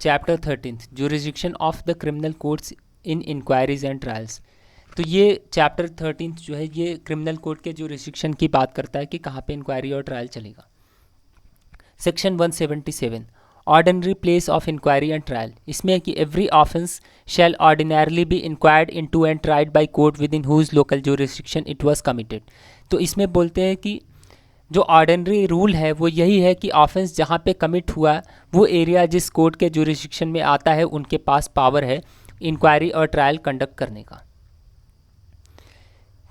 Chapter 13 jurisdiction of the criminal courts in inquiries and trials. तो ये chapter 13 जो है ये क्रिमिनल कोर्ट के जुरिस्डिक्शन की बात करता है कि कहाँ पे इंक्वायरी और ट्रायल चलेगा। Section 177 ordinary place of inquiry and trial, इसमें है कि every offence shall ordinarily be inquired into and tried by court within whose local jurisdiction it was committed. तो इसमें बोलते हैं कि जो ऑर्डिनरी रूल है वो यही है कि ऑफेंस जहाँ पे कमिट हुआ वो एरिया जिस कोर्ट के जुरिस्डिक्शन में आता है उनके पास पावर है इंक्वायरी और ट्रायल कंडक्ट करने का।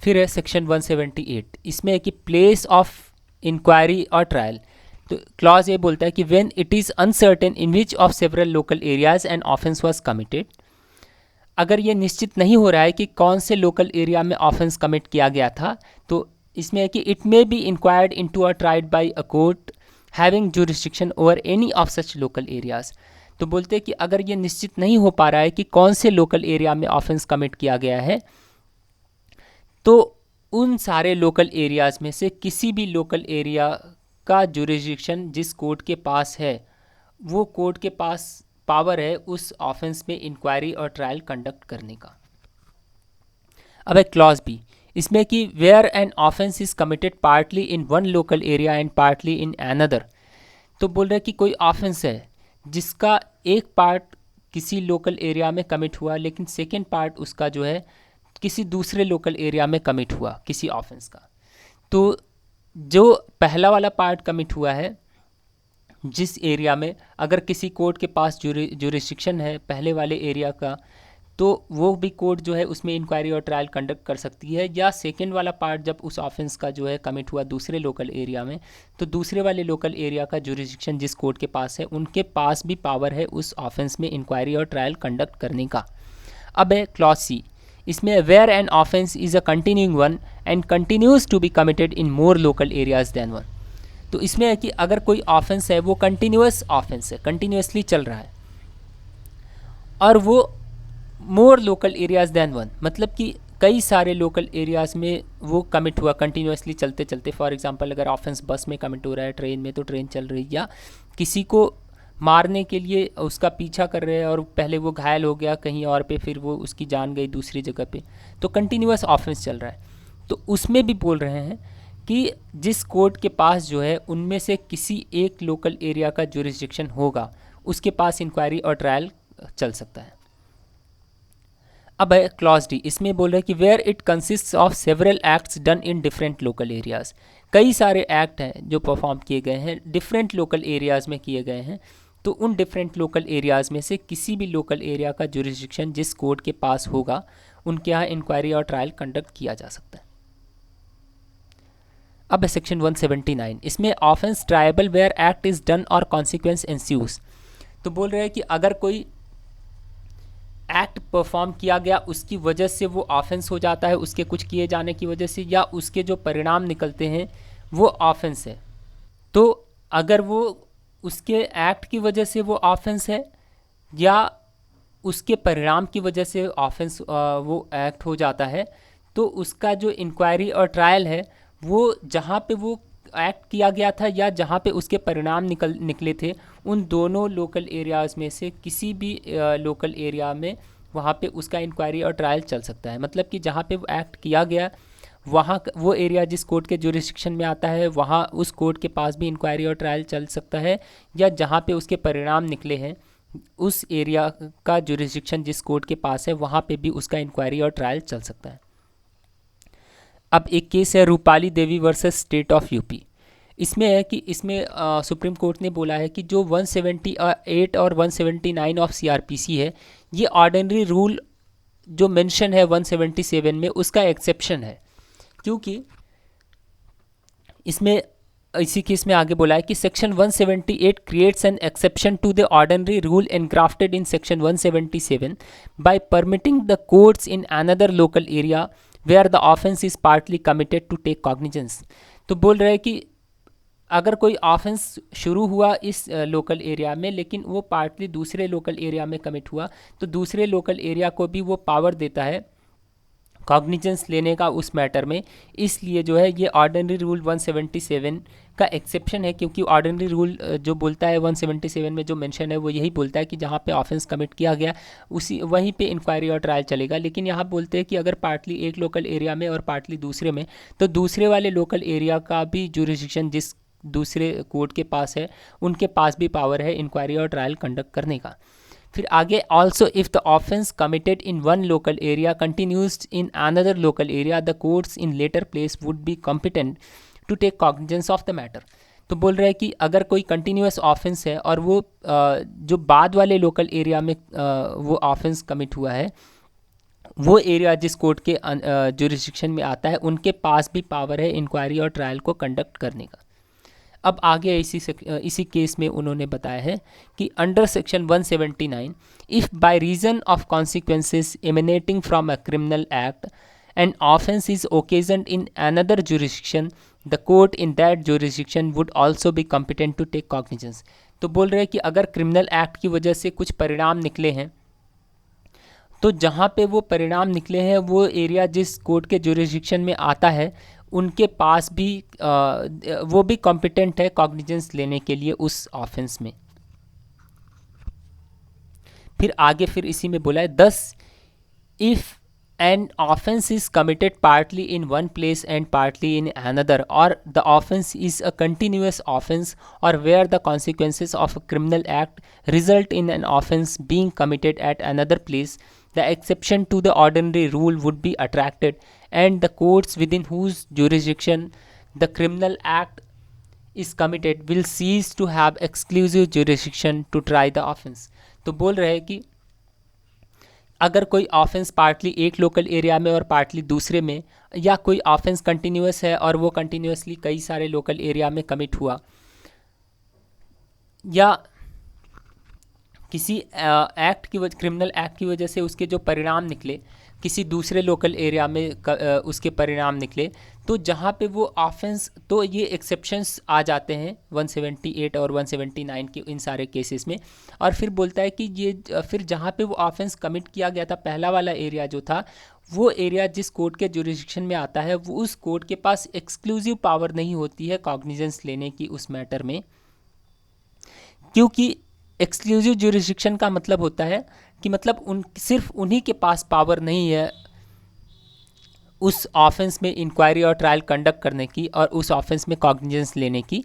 फिर है सेक्शन 178, इसमें है कि प्लेस ऑफ इंक्वायरी और ट्रायल। तो क्लॉज ये बोलता है कि when it is uncertain in which of several local areas and offence was committed, अगर ये निश्चित नहीं हो रहा है कि कौन से लोकल एरिया में ऑफेंस कमिट किया गया था, तो इसमें है कि it may be inquired into a tried by a court having jurisdiction over any of such local areas. तो बोलते हैं कि अगर ये निश्चित नहीं हो पा रहा है कि कौन से लोकल एरिया में ऑफेंस कमिट किया गया है, तो उन सारे लोकल एरियाज़ में से किसी भी लोकल एरिया का जुरिस्डिक्शन जिस कोर्ट के पास है वो कोर्ट के पास पावर है उस ऑफेंस में इंक्वायरी और ट्रायल कंडक्ट करने का। अब है क्लॉज बी, इसमें कि where an offence is committed partly in one local area and partly in another. तो बोल रहे हैं कि कोई ऑफेंस है जिसका एक पार्ट किसी लोकल एरिया में कमिट हुआ लेकिन सेकेंड पार्ट उसका जो है किसी दूसरे लोकल एरिया में कमिट हुआ किसी ऑफेंस का। तो जो पहला वाला पार्ट कमिट हुआ है जिस एरिया में, अगर किसी कोर्ट के पास जुरिस्डिक्शन है पहले वाले एरिया का, तो वो भी कोर्ट जो है उसमें इंक्वायरी और ट्रायल कंडक्ट कर सकती है। या सेकेंड वाला पार्ट जब उस ऑफेंस का जो है कमिट हुआ दूसरे लोकल एरिया में, तो दूसरे वाले लोकल एरिया का जुरिस्डिक्शन जिस कोर्ट के पास है उनके पास भी पावर है उस ऑफेंस में इंक्वायरी और ट्रायल कंडक्ट करने का। अब है क्लॉज सी, इसमें where an offence is a continuing one and continues to be committed in more local areas than one. तो इसमें है कि अगर कोई ऑफेंस है वो कंटिन्यूअस ऑफेंस है, कंटिन्यूसली चल रहा है और वो मोर लोकल एरियाज देन वन, मतलब कि कई सारे लोकल एरियाज में वो कमिट हुआ कंटिन्यूसली चलते चलते। फॉर एग्जांपल अगर ऑफेंस बस में कमिट हो रहा है, ट्रेन में तो ट्रेन चल रही है, या किसी को मारने के लिए उसका पीछा कर रहे हैं और पहले वो घायल हो गया कहीं और पे, फिर वो उसकी जान गई दूसरी जगह पे, तो कंटिन्यूअस ऑफेंस चल रहा है। तो उसमें भी बोल रहे हैं कि जिस कोर्ट के पास जो है उनमें से किसी एक लोकल एरिया का जुरिस्डिक्शन होगा उसके पास इंक्वायरी और ट्रायल चल सकता है। अब है क्लॉज डी, इसमें बोल रहे हैं कि where it consist of several acts done in different local areas. कई सारे एक्ट हैं जो परफॉर्म किए गए हैं डिफरेंट लोकल एरियाज़ में किए गए हैं, तो उन डिफरेंट लोकल एरियाज़ में से किसी भी लोकल एरिया का जुरिस्डिक्शन जिस कोर्ट के पास होगा उनके यहाँ इंक्वायरी और ट्रायल कंडक्ट किया जा सकता है। अब है सेक्शन 179, इसमें offence triable where act is done और कॉन्सिक्वेंस एंस्यूज। तो बोल रहे हैं कि अगर कोई एक्ट परफॉर्म किया गया उसकी वजह से वो ऑफेंस हो जाता है, उसके कुछ किए जाने की वजह से, या उसके जो परिणाम निकलते हैं वो ऑफेंस है, तो अगर वो उसके एक्ट की वजह से वो ऑफेंस है या उसके परिणाम की वजह से ऑफेंस वो एक्ट हो जाता है, तो उसका जो इंक्वायरी और ट्रायल है वो जहाँ पे वो एक्ट किया गया था या जहाँ पे उसके परिणाम निकले थे उन दोनों लोकल एरियाज़ में से किसी भी लोकल एरिया में वहाँ पे उसका इंक्वायरी और ट्रायल चल सकता है। मतलब कि जहाँ पे वो एक्ट किया गया वहाँ वो एरिया जिस कोर्ट के जुरिस्डिक्शन में आता है वहाँ उस कोर्ट के पास भी इंक्वायरी और ट्रायल चल सकता है, या जहाँ पे उसके परिणाम निकले हैं उस एरिया का जुरिस्डिक्शन जिस कोर्ट के पास है वहाँ पे भी उसका इंक्वायरी और ट्रायल चल सकता है। अब एक केस है रूपाली देवी वर्सेस स्टेट ऑफ यूपी। इसमें है कि इसमें सुप्रीम कोर्ट ने बोला है कि जो 178 और 179 ऑफ सीआरपीसी है ये ऑर्डिनरी रूल जो मेंशन है 177 में उसका एक्सेप्शन है, क्योंकि इसमें इसी केस में आगे बोला है कि section 178 creates an exception to the ordinary rule engrafted in section 177 by permitting the courts in another local area where the offence is partly committed to take cognizance. तो बोल रहे हैं कि अगर कोई ऑफेंस शुरू हुआ इस लोकल एरिया में लेकिन वो पार्टली दूसरे लोकल एरिया में कमिट हुआ, तो दूसरे लोकल एरिया को भी वो पावर देता है कॉग्निजेंस लेने का उस मैटर में। इसलिए जो है ये ऑर्डिनरी रूल 177 का एक्सेप्शन है, क्योंकि ऑर्डिनरी रूल जो बोलता है 177 में जो मेंशन है वो यही बोलता है कि जहाँ पे ऑफेंस कमिट किया गया उसी वहीं पे इंक्वायरी और ट्रायल चलेगा। लेकिन यहाँ बोलते हैं कि अगर पार्टली एक लोकल एरिया में और पार्टली दूसरे में, तो दूसरे वाले लोकल एरिया का भी जुरिसडिक्शन जिस दूसरे कोर्ट के पास है उनके पास भी पावर है इंक्वायरी और ट्रायल कंडक्ट करने का। फिर आगे, also if the offence committed in one local area continues in another local area, the courts in later place would be competent to take cognizance of the matter. तो बोल रहे हैं कि अगर कोई कंटिन्यूस ऑफेंस है और वो जो बाद वाले लोकल एरिया में वो ऑफेंस कमिट हुआ है, वो एरिया जिस कोर्ट के जुरिसडिक्शन में आता है उनके पास भी पावर है इंक्वायरी और ट्रायल को कंडक्ट करने का। अब आगे इसी केस में उन्होंने बताया है कि under section 179, if by reason of consequences emanating from a criminal act an offence is occasioned in another jurisdiction, the court in that jurisdiction would also be competent to take cognizance. तो बोल रहे हैं कि अगर criminal act की वजह से कुछ परिणाम निकले हैं, तो जहाँ पे वो परिणाम निकले हैं वो एरिया जिस कोर्ट के जुरिसडिक्शन में आता है उनके पास भी वो भी कॉम्पिटेंट है कॉग्निजेंस लेने के लिए उस ऑफेंस में। फिर आगे फिर इसी में बोला है, thus if an offence is committed partly in one place and partly in another, और the offence is a continuous offence, और where the consequences of a criminal act result in an offence being committed at another place, the exception to the ordinary rule would be attracted, and the courts within whose jurisdiction the criminal act is committed will cease to have exclusive jurisdiction to try the offense। तो बोल रहे हैं कि अगर कोई offence partly एक local area में और पार्टली दूसरे में, या कोई ऑफेंस कंटिन्यूस है और वो कंटिन्यूसली कई सारे लोकल एरिया में कमिट हुआ, या किसी एक्ट की क्रिमिनल एक्ट की वजह से उसके जो परिणाम निकले किसी दूसरे लोकल एरिया में उसके परिणाम निकले, तो जहाँ पे वो ऑफेंस, तो ये एक्सेप्शंस आ जाते हैं 178 और 179 के इन सारे केसेस में। और फिर बोलता है कि ये फिर जहाँ पे वो ऑफेंस कमिट किया गया था, पहला वाला एरिया जो था, वो एरिया जिस कोर्ट के जुरिसडिक्शन में आता है वो उस कोर्ट के पास एक्सक्लूसिव पावर नहीं होती है कॉग्निजेंस लेने की उस मैटर में, क्योंकि एक्सक्लूसिव जुरिसडिक्शन का मतलब होता है कि मतलब सिर्फ उन्हीं के पास पावर नहीं है उस ऑफेंस में इंक्वायरी और ट्रायल कंडक्ट करने की और उस ऑफेंस में कॉग्निजेंस लेने की,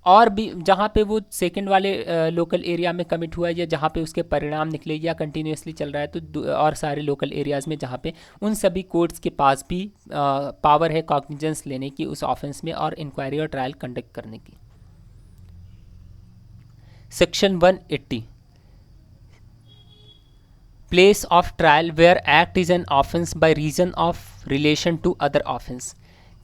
और भी जहाँ पे वो सेकंड वाले लोकल एरिया में कमिट हुआ है या जहाँ पे उसके परिणाम निकले या कंटिन्यूसली चल रहा है, तो और सारे लोकल एरियाज़ में जहाँ पे उन सभी कोर्ट्स के पास भी पावर है कॉग्निजेंस लेने की उस ऑफेंस में और इंक्वायरी और ट्रायल कंडक्ट करने की। Section 180, place of trial where act is an offence by reason of relation to other offence.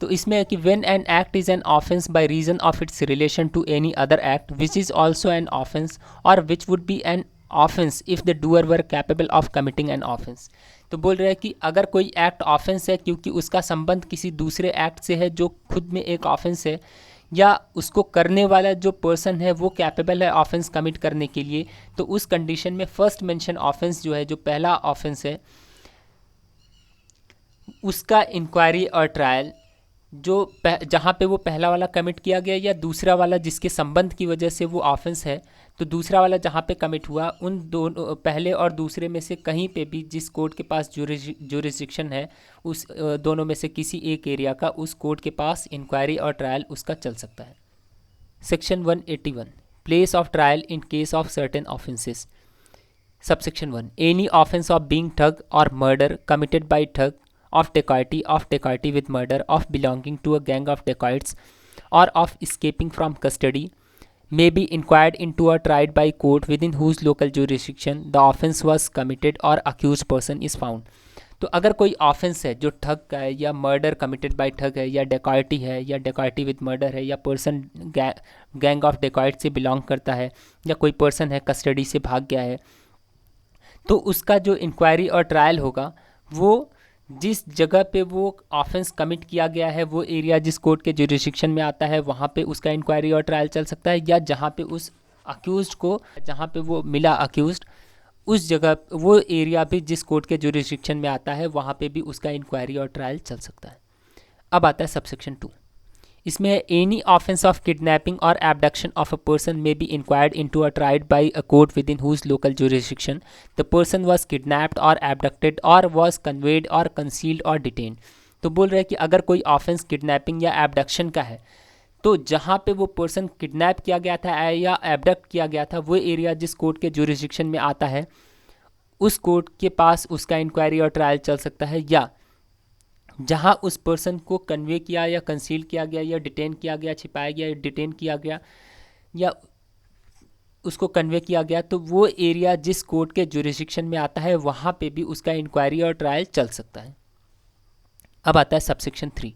तो इसमें है कि when an act is an offence by reason of its relation to any other act which is also an offence, और which would be an offence if the doer were capable of committing an offence. तो बोल रहे हैं कि अगर कोई act offence है क्योंकि उसका संबंध किसी दूसरे एक्ट से है जो खुद में एक ऑफेंस है, या उसको करने वाला जो पर्सन है वो कैपेबल है ऑफेंस कमिट करने के लिए, तो उस कंडीशन में फर्स्ट मेंशन ऑफेंस जो है, जो पहला ऑफेंस है, उसका इंक्वायरी और ट्रायल जो जहाँ पे वो पहला वाला कमिट किया गया या दूसरा वाला जिसके संबंध की वजह से वो ऑफेंस है, तो दूसरा वाला जहाँ पे कमिट हुआ, उन दोनों पहले और दूसरे में से कहीं पे भी जिस कोर्ट के पास जुरिसडिक्शन है उस दोनों में से किसी एक एरिया का उस कोर्ट के पास इंक्वायरी और ट्रायल उसका चल सकता है। Section 181, place of trial in case of certain offences. Subsection 1, any offence of being ठग और मर्डर कमिटेड बाय ठग, of dacoity with murder, of belonging to a gang of dacoits, or of escaping from custody may be inquired into or tried by court within whose local jurisdiction the offence was committed or accused person is found। तो अगर कोई offence है जो ठग का है या murder committed by ठग है या डेकॉइटी है या डेकॉइटी विद मर्डर है या पर्सन गैंग ऑफ डेकॉइट से बिलोंग करता है या कोई पर्सन है कस्टडी से भाग गया है, तो उसका जो इंक्वायरी और ट्रायल होगा वो जिस जगह पे वो ऑफेंस कमिट किया गया है वो एरिया जिस कोर्ट के जुरिसडिक्शन में आता है वहाँ पे उसका इंक्वायरी और ट्रायल चल सकता है, या जहाँ पे उस अक्यूज्ड को, जहाँ पे वो मिला अक्यूज्ड उस जगह वो एरिया भी जिस कोर्ट के जुरिस्डिक्शन में आता है वहाँ पे भी उसका इंक्वायरी और ट्रायल चल सकता है। अब आता है सबसेक्शन 2। इसमें एनी ऑफेंस ऑफ किडनैपिंग और abduction of a person may be inquired into a tried by a court within whose local jurisdiction the person was kidnapped और एबडक्टेड और वाज कन्वेड और कंसील्ड और detained. तो बोल रहे हैं कि अगर कोई ऑफेंस किडनैपिंग या एबडक्शन का है तो जहाँ पे वो पर्सन किडनैप किया गया था या एबडक्ट किया गया था वो एरिया जिस कोर्ट के जुरिस्डिक्शन में आता है उस कोर्ट के पास उसका इंक्वायरी और ट्रायल चल सकता है, या जहाँ उस पर्सन को कन्वे किया या कंसील किया गया या डिटेन किया गया, छिपाया गया या डिटेन किया गया या उसको कन्वे किया गया, तो वो एरिया जिस कोर्ट के जुरिस्डिक्शन में आता है वहाँ पे भी उसका इंक्वायरी और ट्रायल चल सकता है। अब आता है सबसेक्शन 3।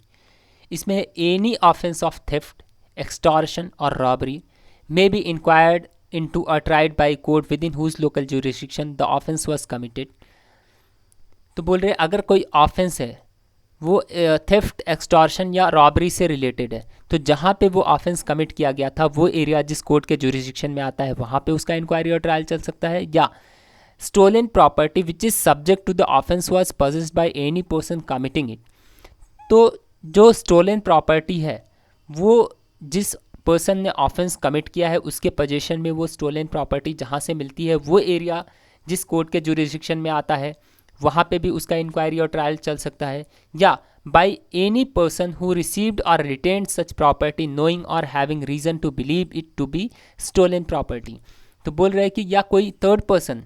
इसमें any offence of theft, extortion और robbery may be inquired into a tried by court within whose local jurisdiction the offence was committed. तो बोल रहे अगर कोई ऑफेंस है वो थेफ्ट, एक्सटॉर्शन या रॉबरी से रिलेटेड है तो जहाँ पे वो ऑफेंस कमिट किया गया था वो एरिया जिस कोर्ट के जुरिस्डिक्शन में आता है वहाँ पे उसका इंक्वायरी और ट्रायल चल सकता है, या stolen property which is subject to the offence was possessed by any person committing it. तो जो स्टोलन प्रॉपर्टी है वो जिस पर्सन ने ऑफेंस कमिट किया है उसके पोजीशन में वो स्टोलन प्रॉपर्टी जहाँ से मिलती है वो एरिया जिस कोर्ट के जुरिस्डिक्शन में आता है वहाँ पे भी उसका इंक्वायरी और ट्रायल चल सकता है, या by any person who received और रिटेन्ड सच प्रॉपर्टी नोइंग और having reason to believe it to be stolen property. तो बोल रहे हैं कि या कोई थर्ड पर्सन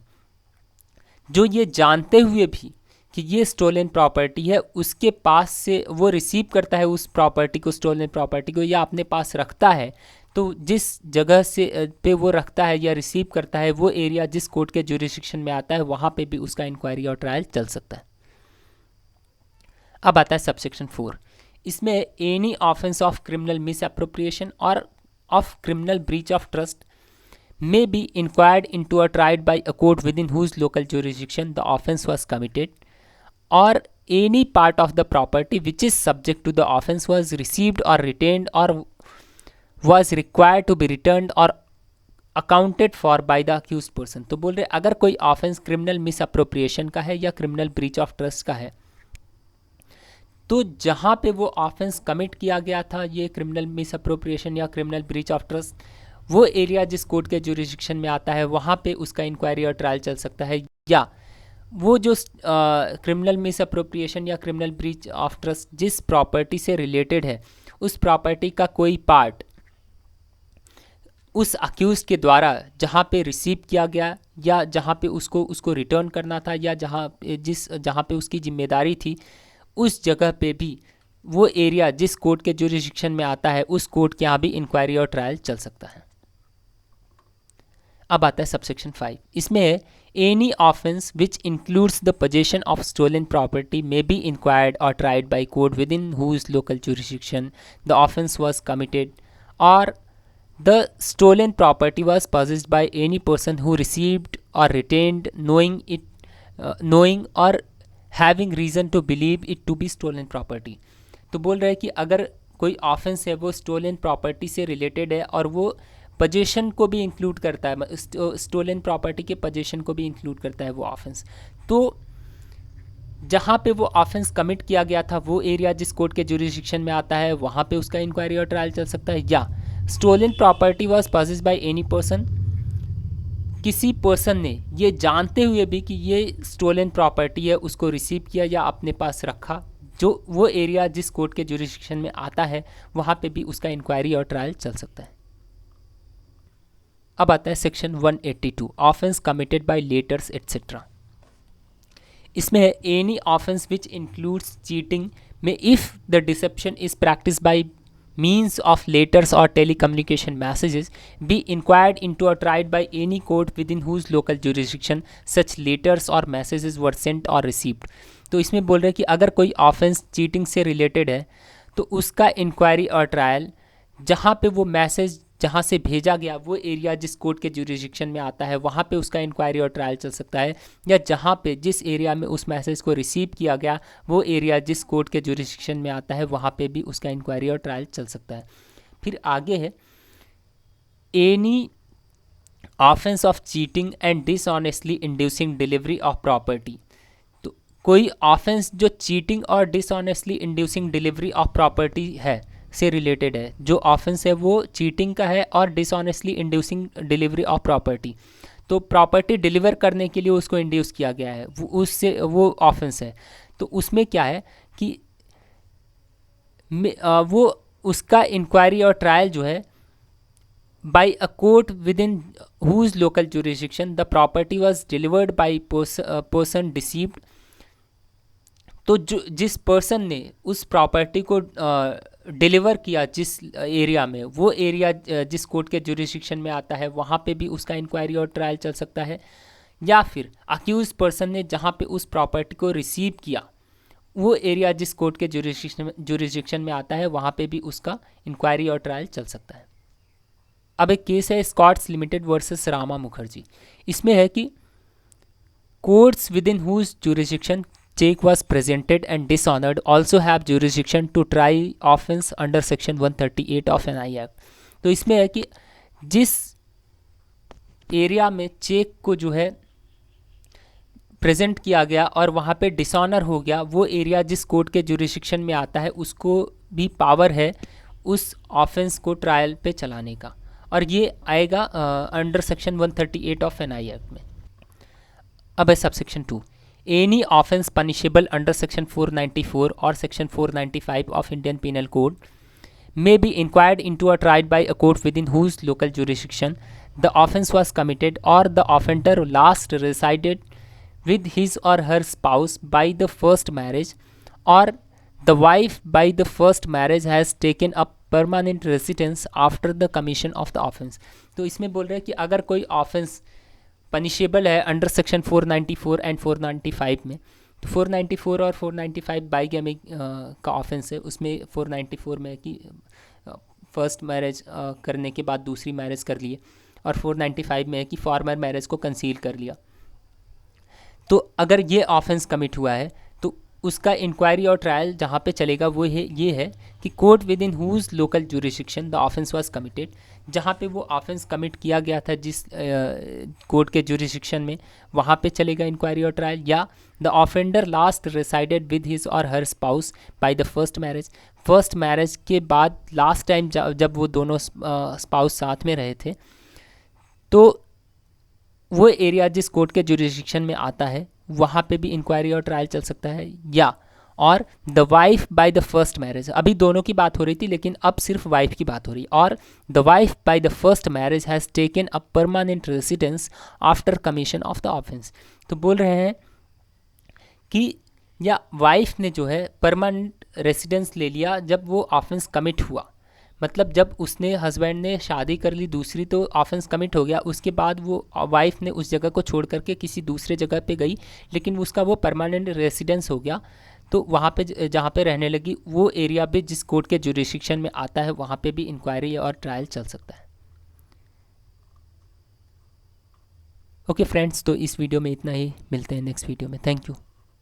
जो ये जानते हुए भी कि ये स्टोलन प्रॉपर्टी है उसके पास से वो रिसीव करता है उस प्रॉपर्टी को, स्टोलन प्रॉपर्टी को, या अपने पास रखता है, तो जिस जगह से पे वो रखता है या रिसीव करता है वो एरिया जिस कोर्ट के जुरिस्डिक्शन में आता है वहाँ पे भी उसका इंक्वायरी और ट्रायल चल सकता है। अब आता है सबसेक्शन 4। इसमें any offence of criminal misappropriation or of criminal breach of trust may be inquired into or tried by a court within whose local jurisdiction the offence was committed, or any part of the property which is subject to the offence was received or retained or was required to be returned or accounted for by the accused person। तो बोल रहे अगर कोई offence criminal miss appropriation का है या criminal breach of trust का है तो जहाँ पे वो ऑफेंस कमिट किया गया था, ये क्रिमिनल मिस अप्रोप्रिएशन या क्रिमिनल ब्रीच ऑफ ट्रस्ट, वो एरिया जिस कोर्ट के जुरिस्डिक्शन में आता है वहाँ पे उसका इंक्वायरी और ट्रायल चल सकता है, या वो जो क्रिमिनल मिस अप्रोप्रिएशन या क्रिमिनल ब्रीच ऑफ ट्रस्ट जिस प्रॉपर्टी से रिलेटेड है उस प्रॉपर्टी का कोई पार्ट उस अक्यूज के द्वारा जहाँ पे रिसीव किया गया या जहाँ पे उसको रिटर्न करना था या जहाँ पे उसकी जिम्मेदारी थी उस जगह पे भी वो एरिया जिस कोर्ट के जुरिस्डिक्शन में आता है उस कोर्ट के यहाँ भी इंक्वायरी और ट्रायल चल सकता है। अब आता है सबसेक्शन 5। इसमें any offence which includes the possession of stolen property may be inquired or tried by court within whose local jurisdiction the offence was committed, or the stolen property was possessed by any person who received or retained knowing or having reason to believe it to be stolen property। तो बोल रहे हैं कि अगर कोई offence है वो stolen property से रिलेटेड है और वो पोजेशन को भी इंक्लूड करता है, स्टोलन प्रॉपर्टी के पोजेशन को भी इंक्लूड करता है वो ऑफेंस, तो जहाँ पे वो ऑफेंस कमिट किया गया था वो एरिया जिस कोर्ट के जुरिस्डिक्शन में आता है वहाँ पे उसका इंक्वायरी और ट्रायल चल सकता है, या stolen property was possessed by any person, किसी पर्सन ने ये जानते हुए भी कि ये स्टोलन प्रॉपर्टी है उसको रिसीव किया या अपने पास रखा, जो वो एरिया जिस कोर्ट के जुरिस्डिक्शन में आता है वहाँ पे भी उसका इंक्वायरी और ट्रायल चल सकता है। अब आता है section 182 offence committed by letters etcetera. इसमें है any offence which includes cheating में if the deception is practice by means of letters or telecommunication messages be inquired into or tried by any court within whose local jurisdiction such letters or messages were sent or received। तो इसमें बोल रहे हैं कि अगर कोई offence cheating से related है तो उसका इंक्वायरी और ट्रायल जहाँ पे वो मैसेज जहाँ से भेजा गया वो एरिया जिस कोर्ट के जुरिस्डिक्शन में आता है वहाँ पे उसका इंक्वायरी और ट्रायल चल सकता है, या जहाँ पे जिस एरिया में उस मैसेज को रिसीव किया गया वो एरिया जिस कोर्ट के जुरिस्डिक्शन में आता है वहाँ पे भी उसका इंक्वायरी और ट्रायल चल सकता है। फिर आगे है any offence of cheating and dishonestly inducing delivery of property. तो कोई ऑफेंस जो चीटिंग और dishonestly inducing delivery of property है से रिलेटेड है, जो ऑफेंस है वो चीटिंग का है और dishonestly inducing delivery of property, तो प्रॉपर्टी डिलीवर करने के लिए उसको इंड्यूस किया गया है, वो उससे वो ऑफेंस है। तो उसमें क्या है कि वो उसका इंक्वायरी और ट्रायल जो है by a court within whose local jurisdiction the property was delivered by person deceived। तो जिस पर्सन ने उस प्रॉपर्टी को डिलीवर किया जिस एरिया में, वो एरिया जिस कोर्ट के जुरिस्डिक्शन में आता है वहाँ पे भी उसका इंक्वायरी और ट्रायल चल सकता है, या फिर अक्यूज पर्सन ने जहाँ पे उस प्रॉपर्टी को रिसीव किया वो एरिया जिस कोर्ट के जुरिस्डिक्शन में आता है वहाँ पे भी उसका इंक्वायरी और ट्रायल चल सकता है। अब एक केस है Scotts limited versus Rama Mukherjee. इसमें है कि courts within whose jurisdiction cheque was presented and dishonoured also have jurisdiction to try offence under section 138 of NI act. तो इसमें है कि जिस एरिया में चेक को जो है प्रेजेंट किया गया और वहाँ पे डिसऑनर हो गया, वो एरिया जिस कोर्ट के जुरिस्डिक्शन में आता है उसको भी पावर है उस ऑफेंस को ट्रायल पे चलाने का, और ये आएगा under section 138 of NI act में। अब है subsection 2, any offence punishable under section 494 और section 495 of Indian penal code may be inquired into or tried by a court within whose local jurisdiction the offence was committed or the offender last resided with his or her spouse by the first marriage or the wife by the first marriage has taken up permanent residence after the commission of the offence। तो इसमें बोल रहे हैं कि अगर कोई offence punishable है under section 494 and 495 में, तो 494 और 495 बाईगैमी का ऑफेंस है, उसमें 494 में है कि फर्स्ट मैरिज करने के बाद दूसरी मैरिज कर लिए, और 495 में है कि फॉर्मर मैरिज को कंसील कर लिया। तो अगर ये ऑफेंस कमिट हुआ है तो उसका इंक्वायरी और ट्रायल जहाँ पे चलेगा वो है ये है कि court within whose local jurisdiction the offence was committed, जहाँ पे वो ऑफेंस कमिट किया गया था जिस कोर्ट के जुरिस्डिक्शन में, वहाँ पे चलेगा इंक्वायरी और ट्रायल। या the offender last resided with his or her spouse by the first marriage, first marriage के बाद लास्ट टाइम जब वो दोनों स्पाउस साथ में रहे थे, तो वो एरिया जिस कोर्ट के जुरिस्डिक्शन में आता है वहाँ पे भी इंक्वायरी और ट्रायल चल सकता है। या और the wife bye the first marriage, अभी दोनों की बात हो रही थी लेकिन अब सिर्फ वाइफ की बात हो रही, और the wife bye the first marriage has taken a permanent residence after commission of the offence. तो बोल रहे हैं कि या वाइफ ने जो है परमानेंट रेसिडेंस ले लिया जब वो ऑफेंस कमिट हुआ, मतलब जब उसने हस्बैंड ने शादी कर ली दूसरी तो ऑफेंस कमिट हो गया, उसके बाद वो वाइफ ने उस जगह को छोड़ करके किसी दूसरे जगह पे गई लेकिन उसका वो परमानेंट रेसिडेंस हो गया, तो वहाँ पे जहाँ पे रहने लगी वो एरिया भी जिस कोर्ट के जुरिस्डिक्शन में आता है वहाँ पे भी इंक्वायरी और ट्रायल चल सकता है। ओके फ्रेंड्स, तो इस वीडियो में इतना ही, मिलते हैं नेक्स्ट वीडियो में। Thank you.